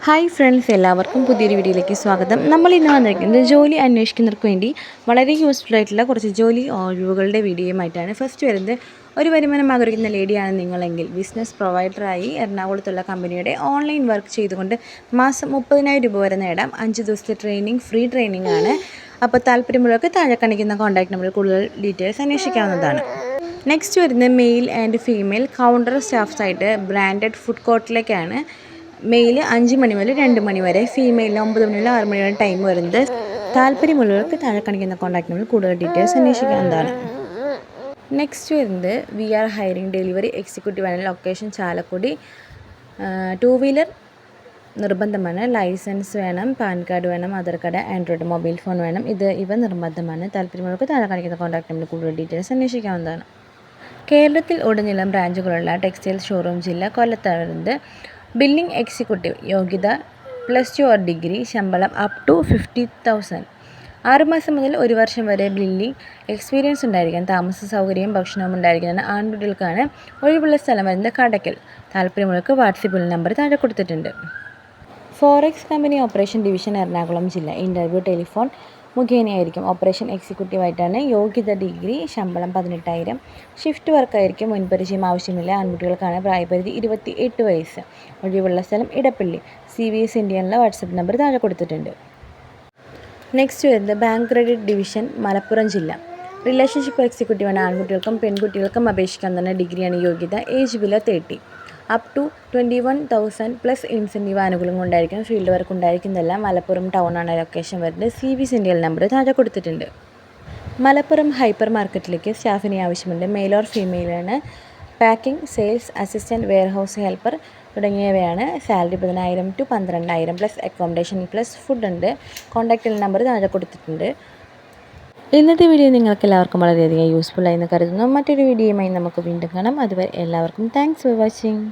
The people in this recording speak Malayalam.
ഹായ് ഫ്രണ്ട്സ്, എല്ലാവർക്കും പുതിയൊരു വീഡിയോയിലേക്ക് സ്വാഗതം. നമ്മൾ ഇന്ന് വന്നിരിക്കുന്നത് ജോലി അന്വേഷിക്കുന്നവർക്ക് വേണ്ടി വളരെ യൂസ്ഫുൾ ആയിട്ടുള്ള കുറച്ച് ജോലി ഒഴിവുകളുടെ വീഡിയോയുമായിട്ടാണ്. ഫസ്റ്റ് വരുന്നത്, ഒരു വരുമാനം ആഗ്രഹിക്കുന്ന ലേഡിയാണ് നിങ്ങളെങ്കിൽ ബിസിനസ് പ്രൊവൈഡറായി എറണാകുളത്തുള്ള കമ്പനിയുടെ ഓൺലൈൻ വർക്ക് ചെയ്തുകൊണ്ട് മാസം 30,000 രൂപ വരെ നേടാം. 5 ദിവസത്തെ ട്രെയിനിങ് ഫ്രീ ട്രെയിനിങ് ആണ്. അപ്പോൾ താല്പര്യമുള്ളവർക്ക് താഴെ കാണിക്കുന്ന കോൺടാക്ട് നമ്പറിൽ കൂടുതൽ ഡീറ്റെയിൽസ് അന്വേഷിക്കാവുന്നതാണ്. നെക്സ്റ്റ് വരുന്നത് മെയിൽ ആൻഡ് ഫീമെയിൽ കൗണ്ടർ സ്റ്റാഫ്സായിട്ട് ബ്രാൻഡഡ് ഫുഡ് കോർട്ടിലേക്കാണ്. മെയിൽ 5 മണി മുതൽ 2 മണി വരെ, ഫീമെയിലിന് 9 മണി മുതൽ 6 മണി വരെ ടൈം വരുന്നത്. താല്പര്യമുള്ളവർക്ക് താഴെ കാണിക്കുന്ന കോൺടാക്ട് നമ്പറിൽ കൂടുതൽ ഡീറ്റെയിൽസ് അന്വേഷിക്കാവുന്നതാണ്. നെക്സ്റ്റ് വരുന്നത് we are hiring delivery executive ആണ്. ലൊക്കേഷൻ ചാലക്കുടി. 2 വീലർ നിർബന്ധമാണ്. ലൈസൻസ് വേണം, പാൻ കാർഡ് വേണം, Aadhaar card, android mobile phone വേണം. ഇവ നിർബന്ധമാണ്. താല്പര്യമുള്ളവർക്ക് താഴെ കാണിക്കുന്ന കോൺടാക്ട് നമ്പറിൽ കൂടുതൽ ഡീറ്റെയിൽസ് അന്വേഷിക്കാവുന്നതാണ്. കേരളത്തിൽ ഉടനീളം ബ്രാഞ്ചുകളുള്ള ടെക്സ്റ്റൈൽ ഷോറൂം ജില്ല കൊല്ലത്താണ് വരുന്നത്. ബില്ലിംഗ് എക്സിക്യൂട്ടീവ് യോഗ്യത +2 ഓർ ഡിഗ്രി, ശമ്പളം അപ് ടു 50,000. 6 മാസം മുതൽ 1 വർഷം വരെ ബില്ലിംഗ് എക്സ്പീരിയൻസ് ഉണ്ടായിരിക്കണം. താമസ സൗകര്യവും ഭക്ഷണവും ഉണ്ടായിരിക്കുന്നതാണ്. ആൺകുട്ടികൾക്കാണ്. ഒഴിവുള്ള സ്ഥലം വരുന്നത് കടയ്ക്കൽ. താല്പര്യമുള്ളവർക്ക് വാട്സപ്പിൽ നമ്പർ താഴെ കൊടുത്തിട്ടുണ്ട്. Forex company operation division Ernakulam ജില്ല. ഇൻ്റർവ്യൂ ടെലിഫോൺ മുഖേനയായിരിക്കും. ഓപ്പറേഷൻ എക്സിക്യൂട്ടീവായിട്ടാണ്. യോഗ്യത ഡിഗ്രി, ശമ്പളം 18,000. ഷിഫ്റ്റ് വർക്കായിരിക്കും. മുൻപരിചയം ആവശ്യമില്ല. ആൺകുട്ടികൾക്കാണ്. പ്രായപരിധി 28 വയസ്സ്. ഒഴിവുള്ള സ്ഥലം Edappally. CV send WhatsApp number താഴെ കൊടുത്തിട്ടുണ്ട്. നെക്സ്റ്റ് വരുന്നത് ബാങ്ക് ക്രെഡിറ്റ് ഡിവിഷൻ മലപ്പുറം ജില്ല. റിലേഷൻഷിപ്പ് എക്സിക്യൂട്ടീവാണ്. ആൺകുട്ടികൾക്കും പെൺകുട്ടികൾക്കും അപേക്ഷിക്കാൻ തന്നെ. ഡിഗ്രിയാണ് യോഗ്യത. Age below 30. Up to 21,000 plus incentive ആനുകൂല്യങ്ങൾ ഉണ്ടായിരിക്കും. ഫീൽഡ് വർക്ക് ഉണ്ടായിരിക്കുന്നതല്ല. മലപ്പുറം ടൗൺ ആണ് ലൊക്കേഷൻ വരുന്നത്. CV സെൻഡ് നമ്പർ താഴെ കൊടുത്തിട്ടുണ്ട്. മലപ്പുറം ഹൈപ്പർ മാർക്കറ്റിലേക്ക് സ്റ്റാഫിനെ ആവശ്യമുണ്ട്. മെയിൽ ഓർ ഫീമെയിലാണ്. Packing, sales assistant, warehouse helper തുടങ്ങിയവയാണ്. Salary 10,000 to 12,000 plus accommodation plus food ഉണ്ട്. കോൺടാക്റ്റ് നമ്പർ താഴെ കൊടുത്തിട്ടുണ്ട്. ഇന്നത്തെ വീഡിയോ നിങ്ങൾക്ക് എല്ലാവർക്കും വളരെയധികം യൂസ്ഫുൾ ആയി എന്ന് കരുതുന്നു. മറ്റൊരു വീഡിയോയുമായി നമുക്ക് വീണ്ടും കാണാം. അതുവരെ എല്ലാവർക്കും താങ്ക്സ് ഫോർ വാച്ചിങ്.